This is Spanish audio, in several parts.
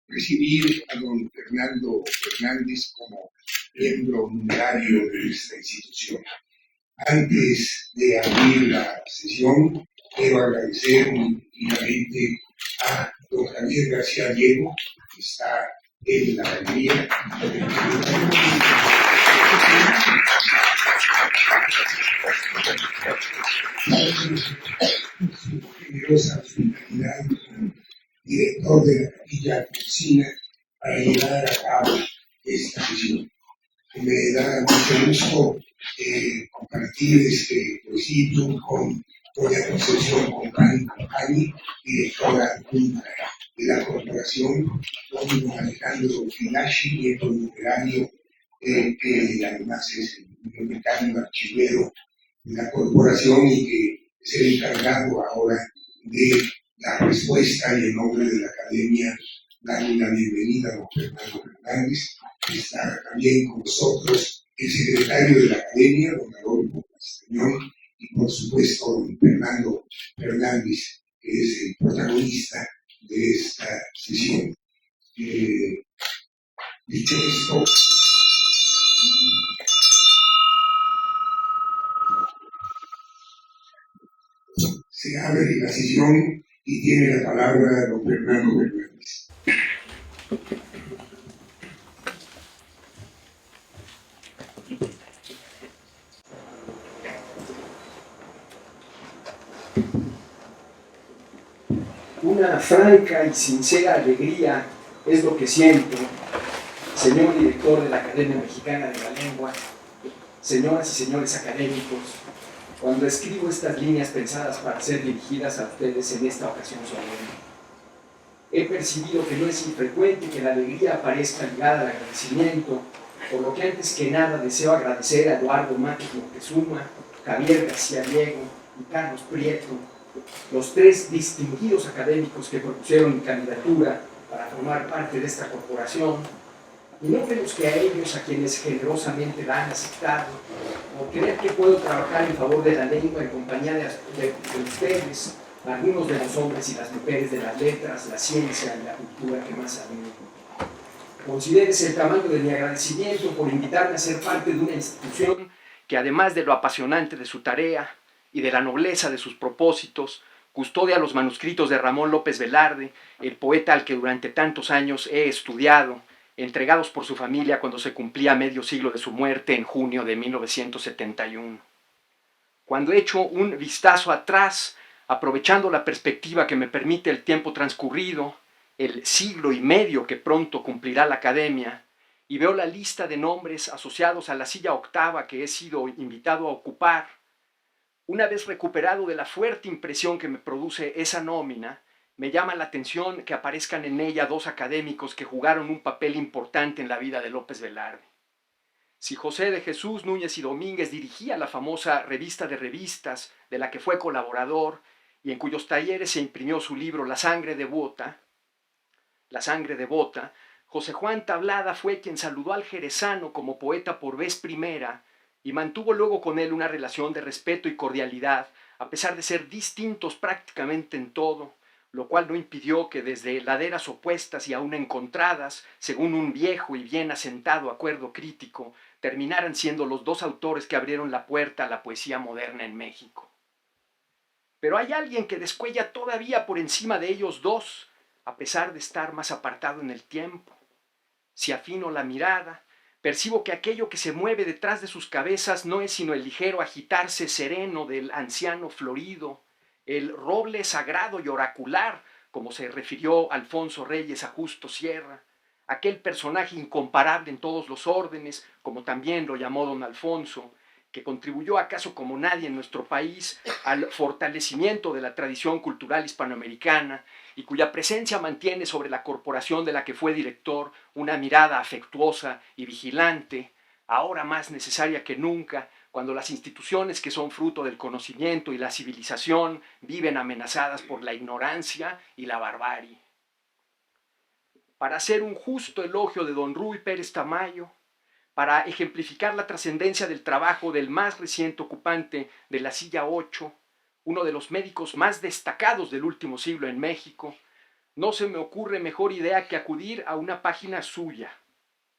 recibir a don Fernando Fernández como miembro numerario de esta institución. Antes de abrir la sesión, quiero agradecer muy finamente a don Javier García Diego, que está en la galería, su generosa hospitalidad como director de la Capilla Cocina para llevar a cabo esta sesión. Me da mucho gusto compartir este presidio con doña Concepción Compani, directora adjunta de la corporación, con don Alejandro Filachi, miembro numerario, que además es el bibliotecario archivero de la corporación y que es el encargado ahora de la respuesta y en nombre de la academia darle la bienvenida a don Fernando Fernández. Está también con nosotros el secretario de la academia, don Adolfo Castañón, y por supuesto don Fernando Fernández, que es el protagonista de esta sesión. Dicho esto, se abre la sesión y tiene la palabra don Fernando Fernández. Una franca y sincera alegría es lo que siento, señor director de la Academia Mexicana de la Lengua, señoras y señores académicos, cuando escribo estas líneas pensadas para ser dirigidas a ustedes en esta ocasión solemne. He percibido que no es infrecuente que la alegría aparezca ligada al agradecimiento, por lo que antes que nada deseo agradecer a Eduardo Márquez Moctezuma, Javier García Diego y Carlos Prieto, los tres distinguidos académicos que propusieron mi candidatura para formar parte de esta corporación, y no menos que a ellos, a quienes generosamente la han aceptado, por creer que puedo trabajar en favor de la lengua en compañía de ustedes, algunos de los hombres y las mujeres de las letras, la ciencia y la cultura que más admiro. Considérese el tamaño de mi agradecimiento por invitarme a ser parte de una institución que, además de lo apasionante de su tarea y de la nobleza de sus propósitos, custodia los manuscritos de Ramón López Velarde, el poeta al que durante tantos años he estudiado, entregados por su familia cuando se cumplía medio siglo de su muerte en junio de 1971. Cuando echo un vistazo atrás, aprovechando la perspectiva que me permite el tiempo transcurrido, el siglo y medio que pronto cumplirá la academia, y veo la lista de nombres asociados a la silla octava que he sido invitado a ocupar, una vez recuperado de la fuerte impresión que me produce esa nómina, me llama la atención que aparezcan en ella dos académicos que jugaron un papel importante en la vida de López Velarde. Si José de Jesús Núñez y Domínguez dirigía la famosa Revista de Revistas, de la que fue colaborador y en cuyos talleres se imprimió su libro La Sangre Devota, José Juan Tablada fue quien saludó al jerezano como poeta por vez primera y mantuvo luego con él una relación de respeto y cordialidad, a pesar de ser distintos prácticamente en todo, lo cual no impidió que desde laderas opuestas y aún encontradas, según un viejo y bien asentado acuerdo crítico, terminaran siendo los dos autores que abrieron la puerta a la poesía moderna en México. Pero hay alguien que descuella todavía por encima de ellos dos, a pesar de estar más apartado en el tiempo. Si afino la mirada, percibo que aquello que se mueve detrás de sus cabezas no es sino el ligero agitarse sereno del anciano florido, el roble sagrado y oracular, como se refirió Alfonso Reyes a Justo Sierra, aquel personaje incomparable en todos los órdenes, como también lo llamó don Alfonso, que contribuyó acaso como nadie en nuestro país al fortalecimiento de la tradición cultural hispanoamericana y cuya presencia mantiene sobre la corporación de la que fue director una mirada afectuosa y vigilante, ahora más necesaria que nunca, cuando las instituciones que son fruto del conocimiento y la civilización viven amenazadas por la ignorancia y la barbarie. Para hacer un justo elogio de don Rui Pérez Tamayo, para ejemplificar la trascendencia del trabajo del más reciente ocupante de la silla 8, uno de los médicos más destacados del último siglo en México, no se me ocurre mejor idea que acudir a una página suya,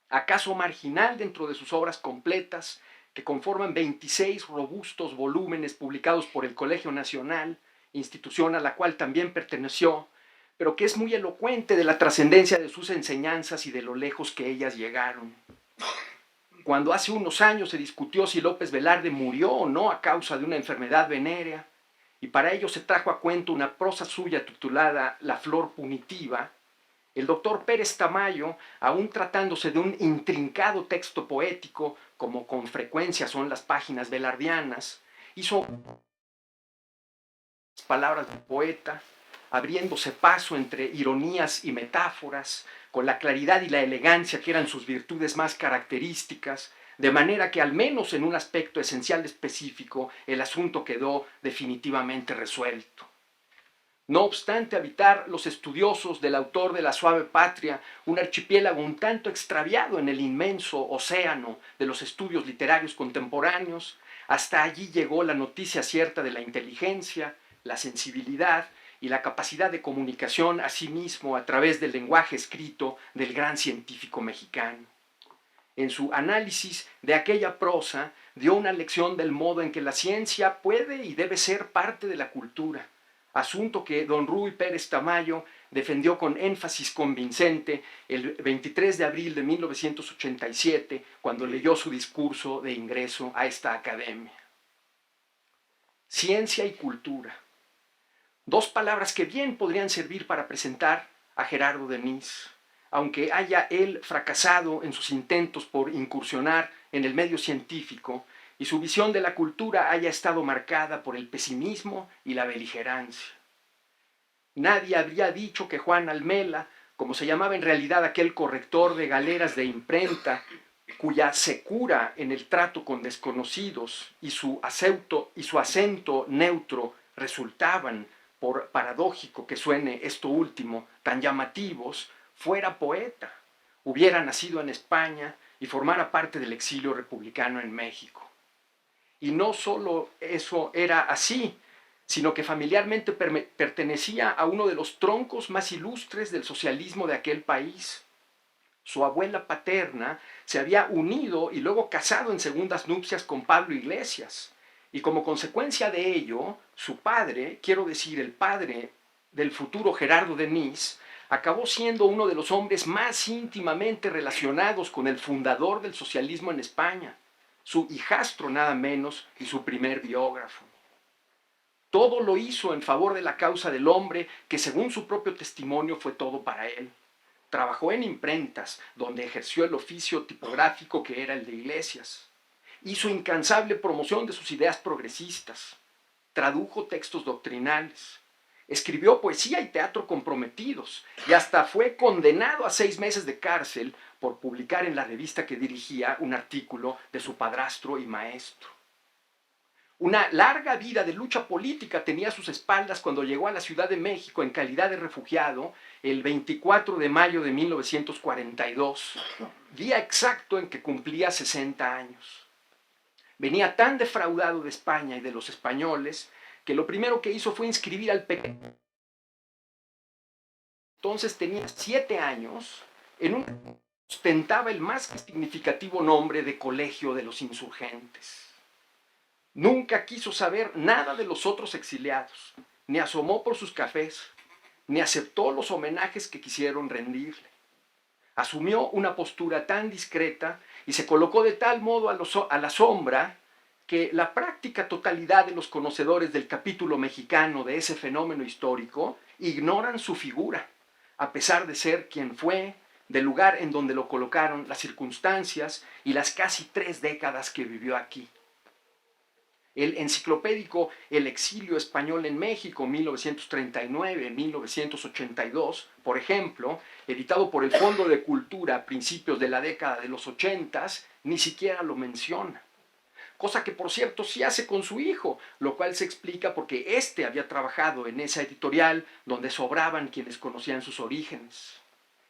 acaso marginal dentro de sus obras completas, que conforman 26 robustos volúmenes publicados por el Colegio Nacional, institución a la cual también perteneció, pero que es muy elocuente de la trascendencia de sus enseñanzas y de lo lejos que ellas llegaron. Cuando hace unos años se discutió si López Velarde murió o no a causa de una enfermedad venérea, y para ello se trajo a cuento una prosa suya titulada La flor punitiva, el doctor Pérez Tamayo, aún tratándose de un intrincado texto poético, como con frecuencia son las páginas velardianas, hizo palabras del poeta, abriéndose paso entre ironías y metáforas, con la claridad y la elegancia que eran sus virtudes más características, de manera que al menos en un aspecto esencial específico el asunto quedó definitivamente resuelto. No obstante habitar los estudiosos del autor de La suave patria un archipiélago un tanto extraviado en el inmenso océano de los estudios literarios contemporáneos, hasta allí llegó la noticia cierta de la inteligencia, la sensibilidad y la capacidad de comunicación asimismo a través del lenguaje escrito del gran científico mexicano. En su análisis de aquella prosa dio una lección del modo en que la ciencia puede y debe ser parte de la cultura, asunto que don Rui Pérez Tamayo defendió con énfasis convincente el 23 de abril de 1987, cuando leyó su discurso de ingreso a esta academia. Ciencia y cultura. Dos palabras que bien podrían servir para presentar a Gerardo Denis, aunque haya él fracasado en sus intentos por incursionar en el medio científico y su visión de la cultura haya estado marcada por el pesimismo y la beligerancia. Nadie habría dicho que Juan Almela, como se llamaba en realidad aquel corrector de galeras de imprenta, cuya secura en el trato con desconocidos y su acento neutro resultaban, por paradójico que suene esto último, tan llamativos, fuera poeta, hubiera nacido en España y formara parte del exilio republicano en México. Y no solo eso era así, sino que familiarmente pertenecía a uno de los troncos más ilustres del socialismo de aquel país. Su abuela paterna se había unido y luego casado en segundas nupcias con Pablo Iglesias, y como consecuencia de ello, su padre, quiero decir el padre del futuro Gerardo Denis, acabó siendo uno de los hombres más íntimamente relacionados con el fundador del socialismo en España, su hijastro nada menos y su primer biógrafo. Todo lo hizo en favor de la causa del hombre, que según su propio testimonio fue todo para él. Trabajó en imprentas, donde ejerció el oficio tipográfico que era el de Iglesias. Hizo incansable promoción de sus ideas progresistas. Tradujo textos doctrinales. Escribió poesía y teatro comprometidos, y hasta fue condenado a 6 meses de cárcel por publicar en la revista que dirigía un artículo de su padrastro y maestro. Una larga vida de lucha política tenía a sus espaldas cuando llegó a la Ciudad de México en calidad de refugiado el 24 de mayo de 1942, día exacto en que cumplía 60 años. Venía tan defraudado de España y de los españoles que lo primero que hizo fue inscribir al pequeño. Entonces tenía 7 años, ostentaba el más significativo nombre de Colegio de los Insurgentes. Nunca quiso saber nada de los otros exiliados, ni asomó por sus cafés, ni aceptó los homenajes que quisieron rendirle. Asumió una postura tan discreta y se colocó de tal modo a la sombra que la práctica totalidad de los conocedores del capítulo mexicano de ese fenómeno histórico ignoran su figura, a pesar de ser quien fue, del lugar en donde lo colocaron, las circunstancias y las casi 3 décadas que vivió aquí. El enciclopédico El exilio español en México, 1939-1982, por ejemplo, editado por el Fondo de Cultura a principios de la década de los 80, ni siquiera lo menciona. Cosa que, por cierto, sí hace con su hijo, lo cual se explica porque éste había trabajado en esa editorial donde sobraban quienes conocían sus orígenes.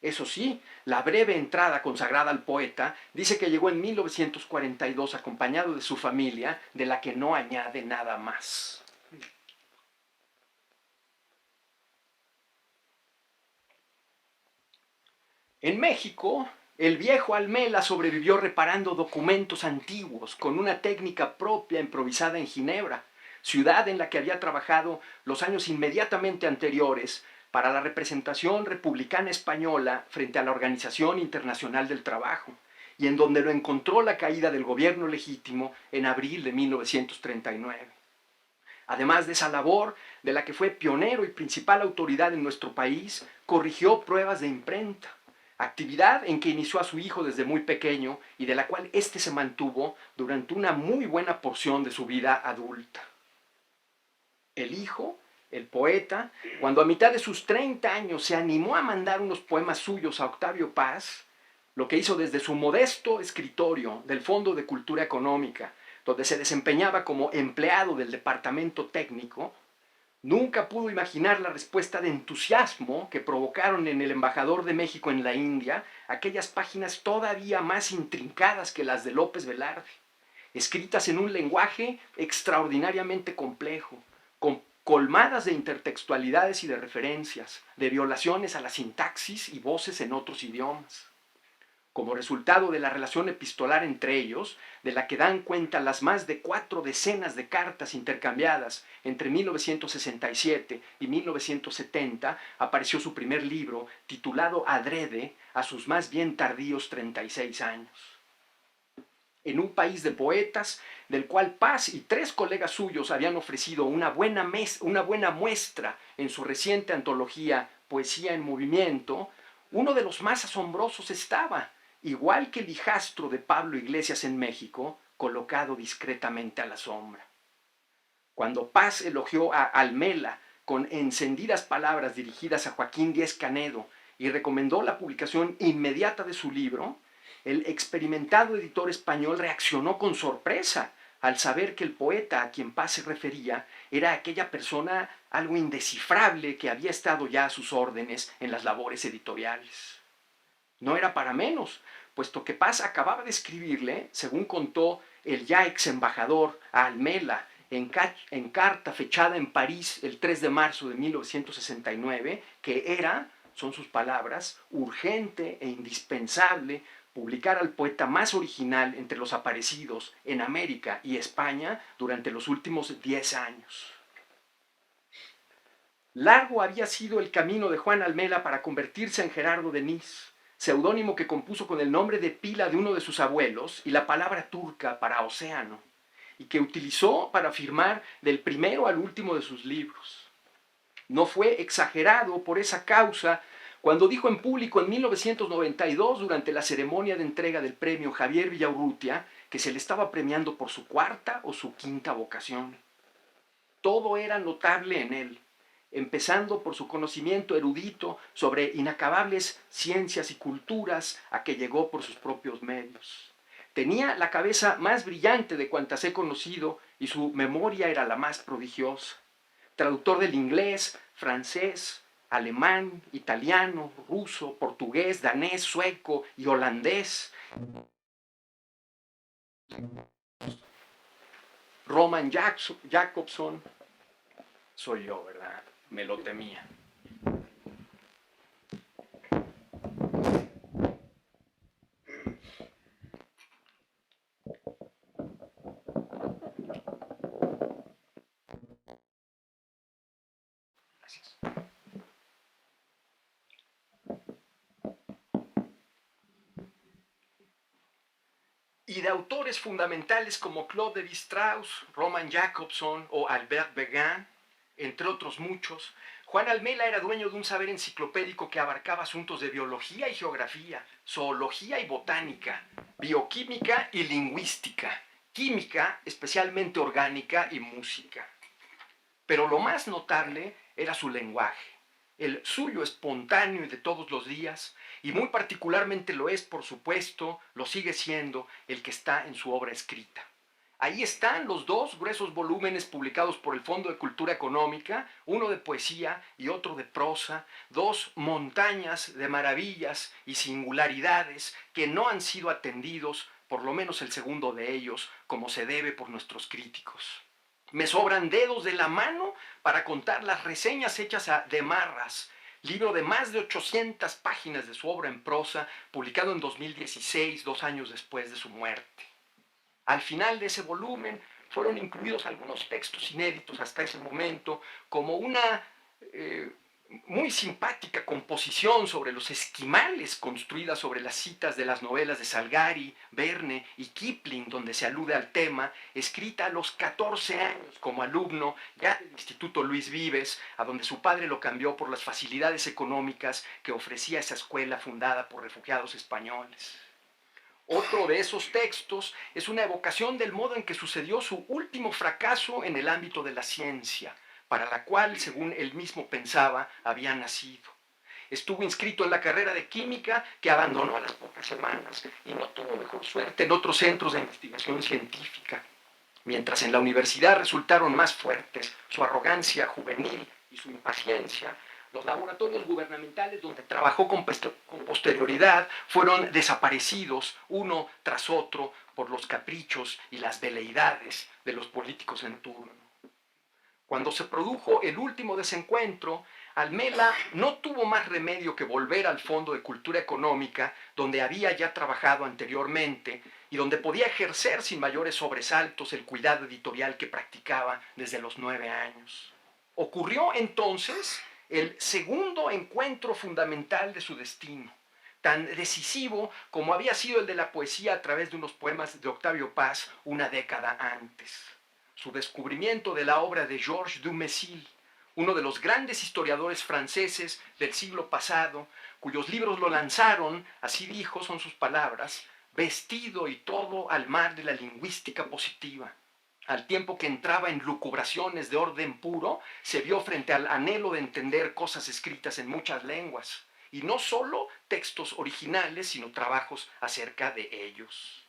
Eso sí, la breve entrada consagrada al poeta dice que llegó en 1942 acompañado de su familia, de la que no añade nada más. En México, el viejo Almela sobrevivió reparando documentos antiguos con una técnica propia improvisada en Ginebra, ciudad en la que había trabajado los años inmediatamente anteriores para la representación republicana española frente a la Organización Internacional del Trabajo, y en donde lo encontró la caída del gobierno legítimo en abril de 1939. Además de esa labor, de la que fue pionero y principal autoridad en nuestro país, corrigió pruebas de imprenta, actividad en que inició a su hijo desde muy pequeño y de la cual éste se mantuvo durante una muy buena porción de su vida adulta. El hijo, el poeta, cuando a mitad de sus 30 años se animó a mandar unos poemas suyos a Octavio Paz, lo que hizo desde su modesto escritorio del Fondo de Cultura Económica, donde se desempeñaba como empleado del departamento técnico, nunca pudo imaginar la respuesta de entusiasmo que provocaron en el embajador de México en la India aquellas páginas todavía más intrincadas que las de López Velarde, escritas en un lenguaje extraordinariamente complejo, colmadas de intertextualidades y de referencias, de violaciones a la sintaxis y voces en otros idiomas. Como resultado de la relación epistolar entre ellos, de la que dan cuenta las más de 4 decenas de cartas intercambiadas entre 1967 y 1970, apareció su primer libro, titulado Adrede, a sus más bien tardíos 36 años. En un país de poetas, del cual Paz y 3 colegas suyos habían ofrecido una buena muestra en su reciente antología Poesía en Movimiento, uno de los más asombrosos estaba, igual que el hijastro de Pablo Iglesias en México, colocado discretamente a la sombra. Cuando Paz elogió a Almela con encendidas palabras dirigidas a Joaquín Díez Canedo y recomendó la publicación inmediata de su libro, el experimentado editor español reaccionó con sorpresa al saber que el poeta a quien Paz se refería era aquella persona algo indescifrable que había estado ya a sus órdenes en las labores editoriales. No era para menos, puesto que Paz acababa de escribirle, según contó el ya ex embajador a Almela, en carta fechada en París el 3 de marzo de 1969, que era, son sus palabras, urgente e indispensable publicar al poeta más original entre los aparecidos en América y España durante los últimos 10 años. Largo había sido el camino de Juan Almela para convertirse en Gerardo Denis, seudónimo que compuso con el nombre de pila de uno de sus abuelos y la palabra turca para océano, y que utilizó para firmar del primero al último de sus libros. No fue exagerado por esa causa cuando dijo en público en 1992, durante la ceremonia de entrega del premio Javier Villaurrutia, que se le estaba premiando por su 4ª o su 5ª vocación. Todo era notable en él, empezando por su conocimiento erudito sobre inacabables ciencias y culturas a que llegó por sus propios medios. Tenía la cabeza más brillante de cuantas he conocido y su memoria era la más prodigiosa. Traductor del inglés, francés, alemán, italiano, ruso, portugués, danés, sueco y holandés. Roman Jakobson, soy yo, ¿verdad? Me lo temía. Gracias. Y de autores fundamentales como Claude Lévi-Strauss, Roman Jakobson o Albert Beguin, entre otros muchos, Juan Almela era dueño de un saber enciclopédico que abarcaba asuntos de biología y geografía, zoología y botánica, bioquímica y lingüística, química, especialmente orgánica, y música. Pero lo más notable era su lenguaje, el suyo espontáneo y de todos los días, y muy particularmente lo es, por supuesto, lo sigue siendo el que está en su obra escrita. Ahí están los 2 gruesos volúmenes publicados por el Fondo de Cultura Económica, uno de poesía y otro de prosa, 2 montañas de maravillas y singularidades que no han sido atendidos, por lo menos el segundo de ellos, como se debe por nuestros críticos. Me sobran dedos de la mano para contar las reseñas hechas a demarras, libro de más de 800 páginas de su obra en prosa, publicado en 2016, 2 años después de su muerte. Al final de ese volumen fueron incluidos algunos textos inéditos hasta ese momento, como una muy simpática composición sobre los esquimales construida sobre las citas de las novelas de Salgari, Verne y Kipling, donde se alude al tema, escrita a los 14 años como alumno ya del Instituto Luis Vives, a donde su padre lo cambió por las facilidades económicas que ofrecía esa escuela fundada por refugiados españoles. Otro de esos textos es una evocación del modo en que sucedió su último fracaso en el ámbito de la ciencia, para la cual, según él mismo pensaba, había nacido. Estuvo inscrito en la carrera de química que abandonó a las pocas semanas y no tuvo mejor suerte en otros centros de investigación científica. Mientras en la universidad resultaron más fuertes su arrogancia juvenil y su impaciencia, los laboratorios gubernamentales donde trabajó con posterioridad fueron desaparecidos uno tras otro por los caprichos y las veleidades de los políticos en turno. Cuando se produjo el último desencuentro, Almela no tuvo más remedio que volver al Fondo de Cultura Económica, donde había ya trabajado anteriormente y donde podía ejercer sin mayores sobresaltos el cuidado editorial que practicaba desde los 9 años. Ocurrió entonces el segundo encuentro fundamental de su destino, tan decisivo como había sido el de la poesía a través de unos poemas de Octavio Paz una década antes. Su descubrimiento de la obra de Georges Dumézil, uno de los grandes historiadores franceses del siglo pasado, cuyos libros lo lanzaron, así dijo, son sus palabras, vestido y todo al mar de la lingüística positiva. Al tiempo que entraba en lucubraciones de orden puro, se vio frente al anhelo de entender cosas escritas en muchas lenguas, y no solo textos originales, sino trabajos acerca de ellos.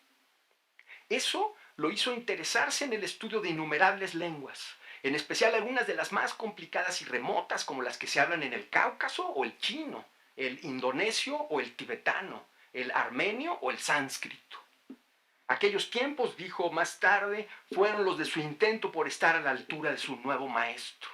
Eso lo hizo interesarse en el estudio de innumerables lenguas, en especial algunas de las más complicadas y remotas, como las que se hablan en el Cáucaso o el chino, el indonesio o el tibetano, el armenio o el sánscrito. Aquellos tiempos, dijo más tarde, fueron los de su intento por estar a la altura de su nuevo maestro.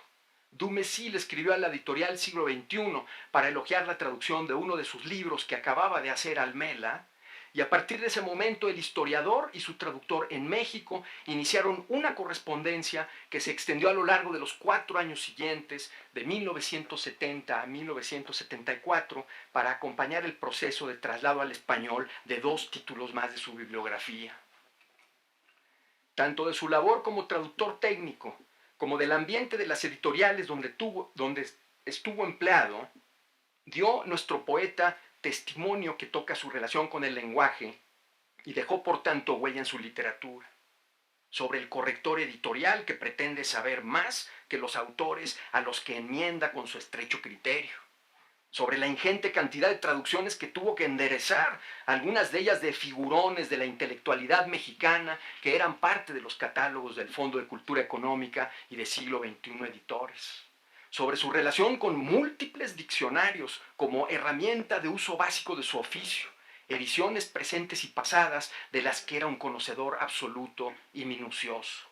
Dumézil escribió a la editorial Siglo XXI para elogiar la traducción de uno de sus libros que acababa de hacer Almela, y a partir de ese momento el historiador y su traductor en México iniciaron una correspondencia que se extendió a lo largo de los 4 años siguientes, de 1970 a 1974, para acompañar el proceso de traslado al español de 2 títulos más de su bibliografía. Tanto de su labor como traductor técnico, como del ambiente de las editoriales donde estuvo empleado, dio nuestro poeta testimonio que toca su relación con el lenguaje y dejó por tanto huella en su literatura. Sobre el corrector editorial que pretende saber más que los autores a los que enmienda con su estrecho criterio. Sobre la ingente cantidad de traducciones que tuvo que enderezar, algunas de ellas de figurones de la intelectualidad mexicana que eran parte de los catálogos del Fondo de Cultura Económica y de Siglo XXI Editores. Sobre su relación con múltiples diccionarios como herramienta de uso básico de su oficio, ediciones presentes y pasadas de las que era un conocedor absoluto y minucioso.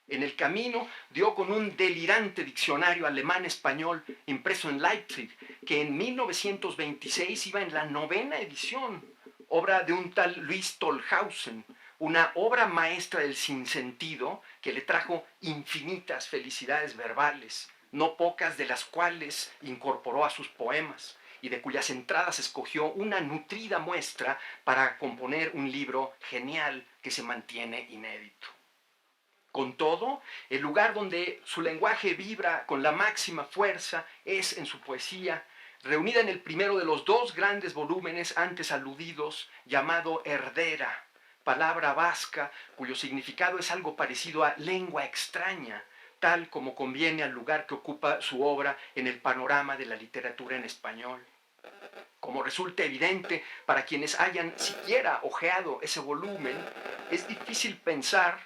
En el camino dio con un delirante diccionario alemán-español impreso en Leipzig, que en 1926 iba en la 9ª edición, obra de un tal Luis Tolhausen, una obra maestra del sinsentido que le trajo infinitas felicidades verbales, no pocas de las cuales incorporó a sus poemas y de cuyas entradas escogió una nutrida muestra para componer un libro genial que se mantiene inédito. Con todo, el lugar donde su lenguaje vibra con la máxima fuerza es en su poesía, reunida en el primero de los 2 grandes volúmenes antes aludidos, llamado Herdera, palabra vasca cuyo significado es algo parecido a lengua extraña, tal como conviene al lugar que ocupa su obra en el panorama de la literatura en español. Como resulta evidente para quienes hayan siquiera hojeado ese volumen, es difícil pensar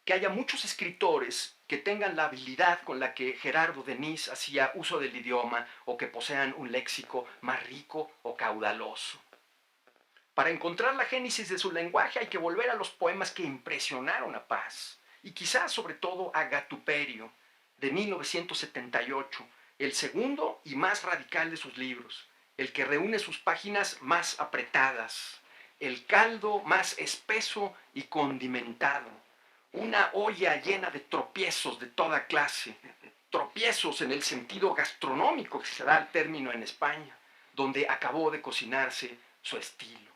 que haya muchos escritores que tengan la habilidad con la que Gerardo Denis hacía uso del idioma o que posean un léxico más rico o caudaloso. Para encontrar la génesis de su lenguaje hay que volver a los poemas que impresionaron a Paz, y quizás sobre todo a Gatuperio, de 1978, el segundo y más radical de sus libros, el que reúne sus páginas más apretadas, el caldo más espeso y condimentado, una olla llena de tropiezos de toda clase, tropiezos en el sentido gastronómico que se da al término en España, donde acabó de cocinarse su estilo.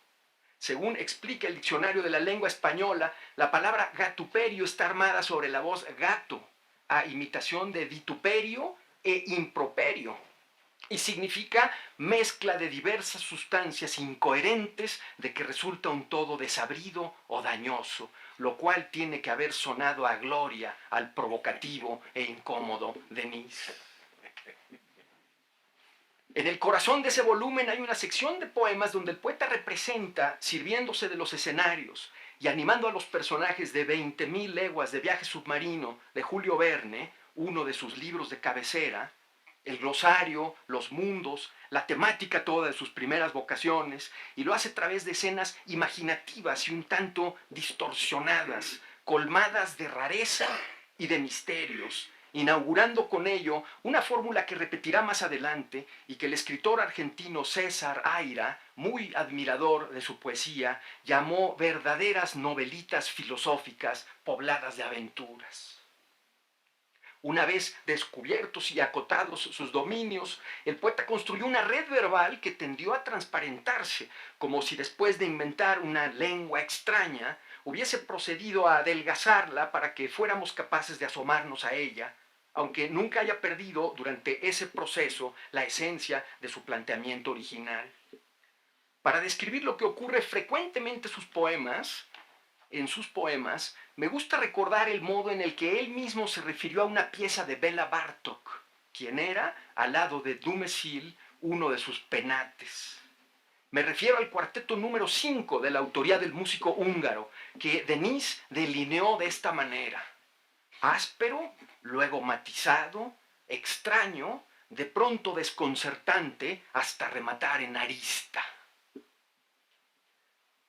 Según explica el diccionario de la lengua española, la palabra gatuperio está armada sobre la voz gato, a imitación de vituperio e improperio, y significa mezcla de diversas sustancias incoherentes de que resulta un todo desabrido o dañoso, lo cual tiene que haber sonado a gloria al provocativo e incómodo Denis. En el corazón de ese volumen hay una sección de poemas donde el poeta representa, sirviéndose de los escenarios y animando a los personajes de 20.000 leguas de viaje submarino de Julio Verne, uno de sus libros de cabecera, el glosario, los mundos, la temática toda de sus primeras vocaciones, y lo hace a través de escenas imaginativas y un tanto distorsionadas, colmadas de rareza y de misterios, inaugurando con ello una fórmula que repetirá más adelante y que el escritor argentino César Aira, muy admirador de su poesía, llamó verdaderas novelitas filosóficas pobladas de aventuras. Una vez descubiertos y acotados sus dominios, el poeta construyó una red verbal que tendió a transparentarse, como si después de inventar una lengua extraña, hubiese procedido a adelgazarla para que fuéramos capaces de asomarnos a ella, aunque nunca haya perdido durante ese proceso la esencia de su planteamiento original. Para describir lo que ocurre frecuentemente en sus poemas, me gusta recordar el modo en el que él mismo se refirió a una pieza de Béla Bartók, quien era, al lado de Dumézil, uno de sus penates. Me refiero al cuarteto número 5 de la autoría del músico húngaro, que Denis delineó de esta manera: áspero, luego matizado, extraño, de pronto desconcertante, hasta rematar en arista.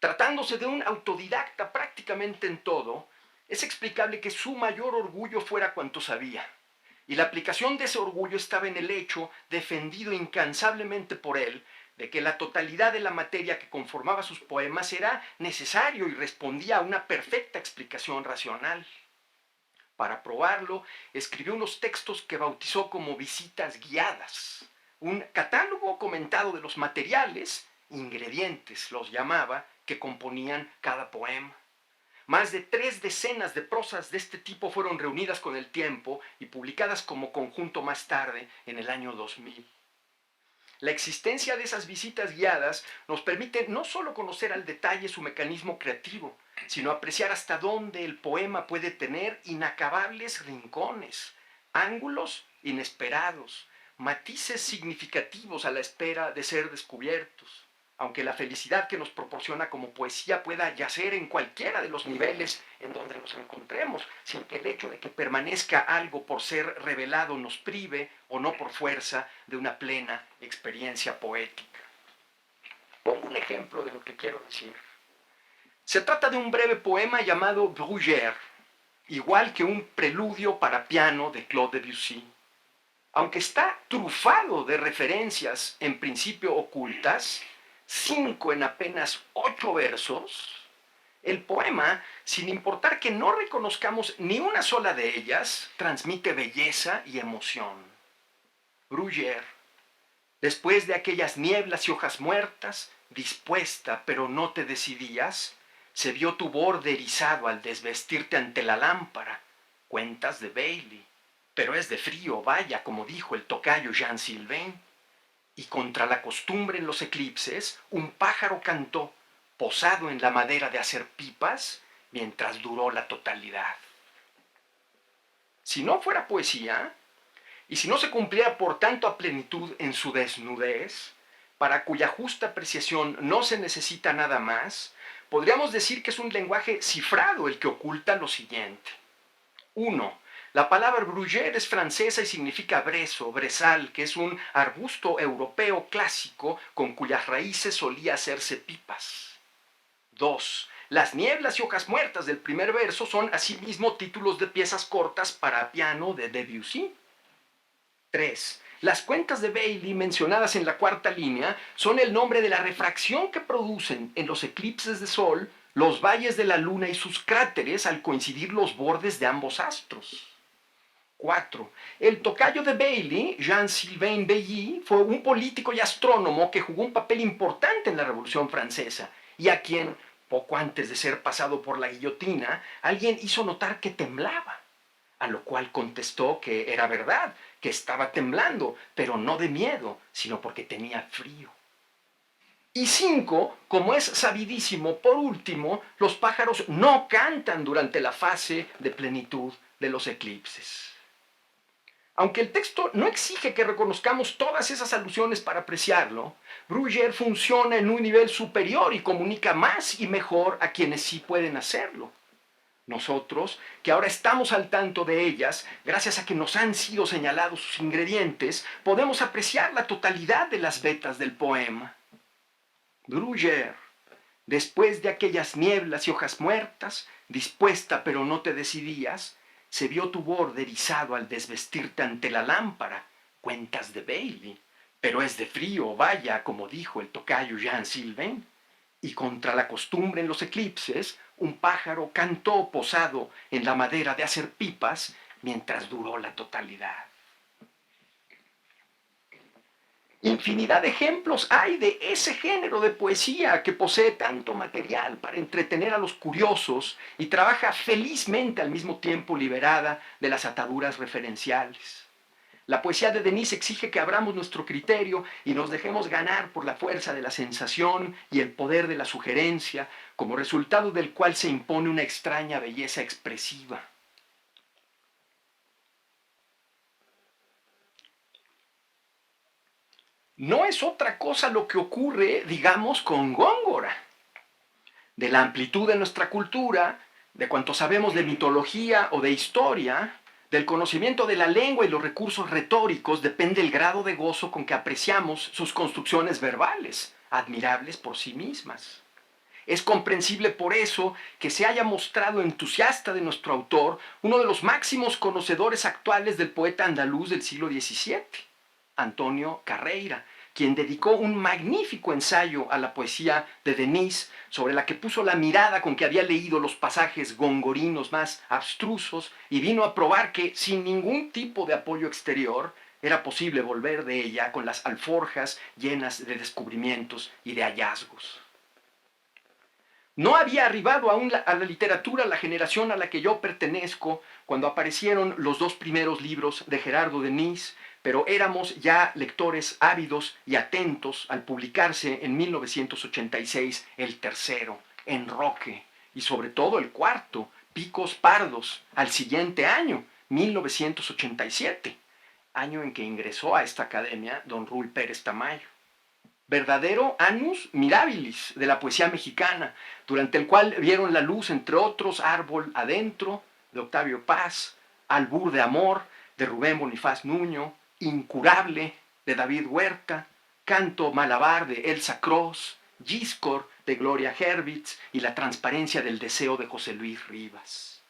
Tratándose de un autodidacta prácticamente en todo, es explicable que su mayor orgullo fuera cuanto sabía, y la aplicación de ese orgullo estaba en el hecho, defendido incansablemente por él, de que la totalidad de la materia que conformaba sus poemas era necesario y respondía a una perfecta explicación racional. Para probarlo, escribió unos textos que bautizó como visitas guiadas, un catálogo comentado de los materiales, ingredientes los llamaba, que componían cada poema. Más de 3 decenas de prosas de este tipo fueron reunidas con el tiempo y publicadas como conjunto más tarde, en el año 2000. La existencia de esas visitas guiadas nos permite no solo conocer al detalle su mecanismo creativo, sino apreciar hasta dónde el poema puede tener inacabables rincones, ángulos inesperados, matices significativos a la espera de ser descubiertos. Aunque la felicidad que nos proporciona como poesía pueda yacer en cualquiera de los niveles en donde nos encontremos, sin que el hecho de que permanezca algo por ser revelado nos prive, o no por fuerza, de una plena experiencia poética. Pongo un ejemplo de lo que quiero decir. Se trata de un breve poema llamado Brugère, igual que un preludio para piano de Claude Debussy. Aunque está trufado de referencias en principio ocultas, 5 en apenas 8 versos, el poema, sin importar que no reconozcamos ni una sola de ellas, transmite belleza y emoción. Brugère, después de aquellas nieblas y hojas muertas, dispuesta pero no te decidías, se vio tu borde erizado al desvestirte ante la lámpara. Cuentas de Bailey, pero es de frío, vaya, como dijo el tocayo Jean Sylvain. Y contra la costumbre en los eclipses, un pájaro cantó, posado en la madera de hacer pipas, mientras duró la totalidad. Si no fuera poesía, y si no se cumpliera por tanto a plenitud en su desnudez, para cuya justa apreciación no se necesita nada más, podríamos decir que es un lenguaje cifrado el que oculta lo siguiente. 1. La palabra brugère es francesa y significa brezo, brezal, que es un arbusto europeo clásico con cuyas raíces solía hacerse pipas. 2. Las nieblas y hojas muertas del primer verso son asimismo títulos de piezas cortas para piano de Debussy. 3. Las cuentas de Bailey mencionadas en la cuarta línea son el nombre de la refracción que producen en los eclipses de sol los valles de la luna y sus cráteres al coincidir los bordes de ambos astros. 4. El tocayo de Bailey, Jean-Sylvain Bailly, fue un político y astrónomo que jugó un papel importante en la Revolución Francesa y a quien, poco antes de ser pasado por la guillotina, alguien hizo notar que temblaba, a lo cual contestó que era verdad, que estaba temblando, pero no de miedo, sino porque tenía frío. Y 5, como es sabidísimo, por último, los pájaros no cantan durante la fase de plenitud de los eclipses. Aunque el texto no exige que reconozcamos todas esas alusiones para apreciarlo, Bruguière funciona en un nivel superior y comunica más y mejor a quienes sí pueden hacerlo. Nosotros, que ahora estamos al tanto de ellas, gracias a que nos han sido señalados sus ingredientes, podemos apreciar la totalidad de las vetas del poema. Bruguière, después de aquellas nieblas y hojas muertas, dispuesta pero no te decidías, se vio tu borde erizado al desvestirte ante la lámpara, cuentas de Bailey, pero es de frío, vaya, como dijo el tocayo Jean-Sylvain. Y contra la costumbre en los eclipses, un pájaro cantó posado en la madera de hacer pipas mientras duró la totalidad. Infinidad de ejemplos hay de ese género de poesía que posee tanto material para entretener a los curiosos y trabaja felizmente al mismo tiempo liberada de las ataduras referenciales. La poesía de Denis exige que abramos nuestro criterio y nos dejemos ganar por la fuerza de la sensación y el poder de la sugerencia, como resultado del cual se impone una extraña belleza expresiva. No es otra cosa lo que ocurre, digamos, con Góngora. De la amplitud de nuestra cultura, de cuanto sabemos de mitología o de historia, del conocimiento de la lengua y los recursos retóricos depende el grado de gozo con que apreciamos sus construcciones verbales, admirables por sí mismas. Es comprensible por eso que se haya mostrado entusiasta de nuestro autor uno de los máximos conocedores actuales del poeta andaluz del siglo XVII, Antonio Carreira, quien dedicó un magnífico ensayo a la poesía de Denis, sobre la que puso la mirada con que había leído los pasajes gongorinos más abstrusos y vino a probar que, sin ningún tipo de apoyo exterior, era posible volver de ella con las alforjas llenas de descubrimientos y de hallazgos. No había arribado aún a la literatura la generación a la que yo pertenezco cuando aparecieron los dos primeros libros de Gerardo Denis, pero éramos ya lectores ávidos y atentos al publicarse en 1986 el tercero, Enroque, y sobre todo el cuarto, Picos Pardos, al siguiente año, 1987, año en que ingresó a esta academia don Rui Pérez Tamayo. Verdadero annus mirabilis de la poesía mexicana, durante el cual vieron la luz, entre otros, Árbol Adentro, de Octavio Paz, Albur de Amor, de Rubén Bonifaz Nuño, Incurable, de David Huerta, Canto Malabar, de Elsa Cross, Giscor, de Gloria Hervitz, y La transparencia del deseo, de José Luis Rivas.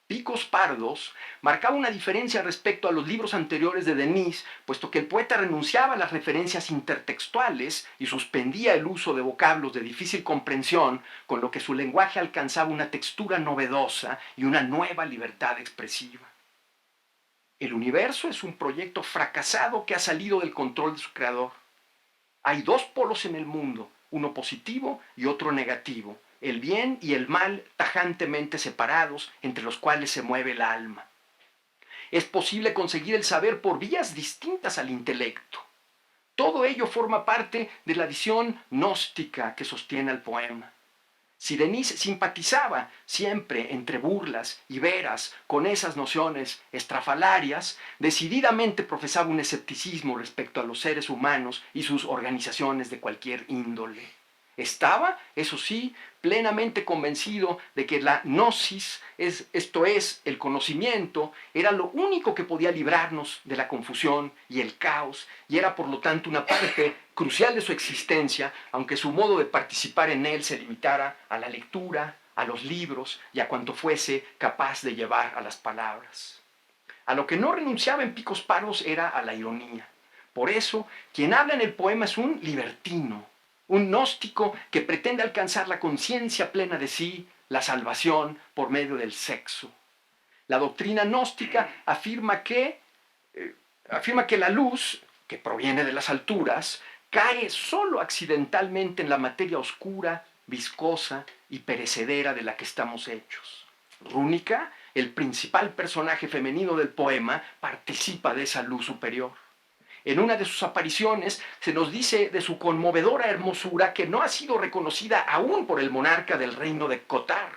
Picos Pardos marcaba una diferencia respecto a los libros anteriores de Denis, puesto que el poeta renunciaba a las referencias intertextuales y suspendía el uso de vocablos de difícil comprensión, con lo que su lenguaje alcanzaba una textura novedosa y una nueva libertad expresiva. El universo es un proyecto fracasado que ha salido del control de su creador. Hay dos polos en el mundo, uno positivo y otro negativo, el bien y el mal tajantemente separados, entre los cuales se mueve el alma. Es posible conseguir el saber por vías distintas al intelecto. Todo ello forma parte de la visión gnóstica que sostiene el poema. Si Denis simpatizaba siempre entre burlas y veras con esas nociones estrafalarias, decididamente profesaba un escepticismo respecto a los seres humanos y sus organizaciones de cualquier índole. Estaba, eso sí, plenamente convencido de que la gnosis, esto es, el conocimiento, era lo único que podía librarnos de la confusión y el caos, y era por lo tanto una parte crucial de su existencia, aunque su modo de participar en él se limitara a la lectura, a los libros y a cuanto fuese capaz de llevar a las palabras. A lo que no renunciaba en Picos Paros era a la ironía. Por eso, quien habla en el poema es un libertino, un gnóstico que pretende alcanzar la conciencia plena de sí, la salvación por medio del sexo. La doctrina gnóstica afirma que la luz, que proviene de las alturas, cae solo accidentalmente en la materia oscura, viscosa y perecedera de la que estamos hechos. Rúnica, el principal personaje femenino del poema, participa de esa luz superior. En una de sus apariciones se nos dice de su conmovedora hermosura que no ha sido reconocida aún por el monarca del reino de Cotar,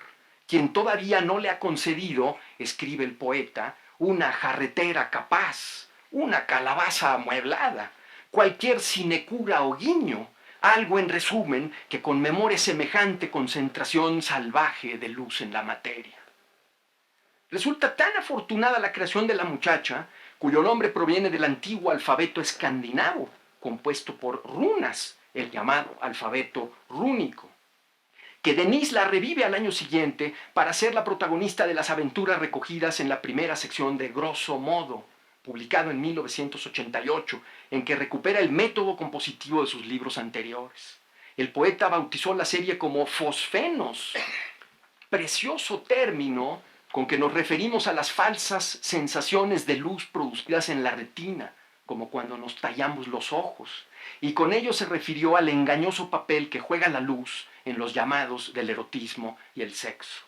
quien todavía no le ha concedido, escribe el poeta, una jarretera capaz, una calabaza amueblada, cualquier sinecura o guiño, algo en resumen que conmemore semejante concentración salvaje de luz en la materia. Resulta tan afortunada la creación de la muchacha, cuyo nombre proviene del antiguo alfabeto escandinavo, compuesto por runas, el llamado alfabeto rúnico, que Denis la revive al año siguiente para ser la protagonista de las aventuras recogidas en la primera sección de Grosso Modo, publicado en 1988, en que recupera el método compositivo de sus libros anteriores. El poeta bautizó la serie como fosfenos, precioso término con que nos referimos a las falsas sensaciones de luz producidas en la retina, como cuando nos tallamos los ojos, y con ello se refirió al engañoso papel que juega la luz en los llamados del erotismo y el sexo.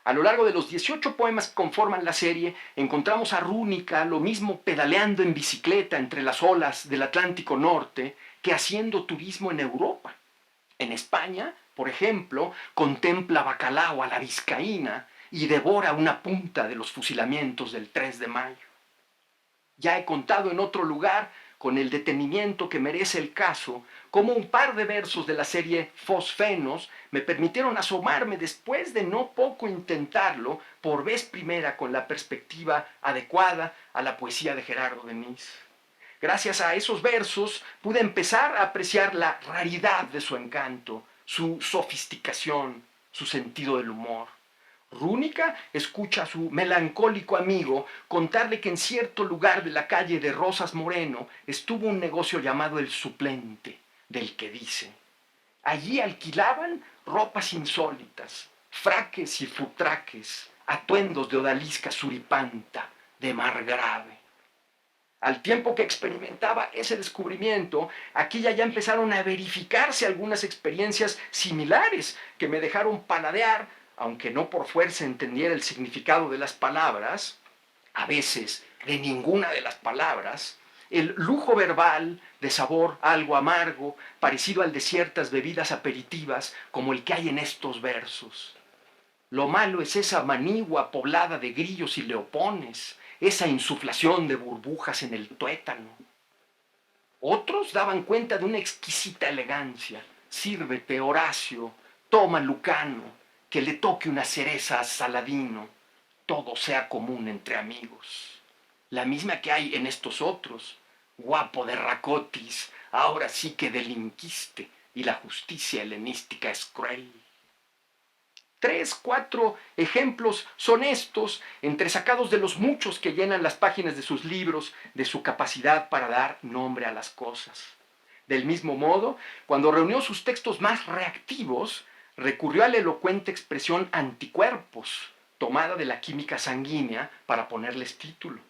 A lo largo de los 18 poemas que conforman la serie, encontramos a Rúnica lo mismo pedaleando en bicicleta entre las olas del Atlántico Norte que haciendo turismo en Europa. En España, por ejemplo, contempla bacalao a la vizcaína y devora una punta de los fusilamientos del 3 de mayo. Ya he contado en otro lugar, con el detenimiento que merece el caso, cómo un par de versos de la serie Fosfenos me permitieron asomarme después de no poco intentarlo por vez primera con la perspectiva adecuada a la poesía de Gerardo Denis. Gracias a esos versos pude empezar a apreciar la raridad de su encanto, su sofisticación, su sentido del humor. Rúnica escucha a su melancólico amigo contarle que en cierto lugar de la calle de Rosas Moreno estuvo un negocio llamado El Suplente, del que dice: allí alquilaban ropas insólitas, fraques y futraques, atuendos de odalisca suripanta, de mar grave. Al tiempo que experimentaba ese descubrimiento, aquí ya empezaron a verificarse algunas experiencias similares que me dejaron paladear, aunque no por fuerza entendiera el significado de las palabras, a veces de ninguna de las palabras, el lujo verbal de sabor algo amargo, parecido al de ciertas bebidas aperitivas como el que hay en estos versos. Lo malo es esa manigua poblada de grillos y leopones, esa insuflación de burbujas en el tuétano. Otros daban cuenta de una exquisita elegancia. Sírvete, Horacio, toma, Lucano, que le toque una cereza a Saladino, todo sea común entre amigos. La misma que hay en estos otros. Guapo de Racotis, ahora sí que delinquiste, y la justicia helenística es cruel. 3, 4 ejemplos son estos, entresacados de los muchos que llenan las páginas de sus libros, de su capacidad para dar nombre a las cosas. Del mismo modo, cuando reunió sus textos más reactivos, recurrió a la elocuente expresión anticuerpos, tomada de la química sanguínea para ponerles título.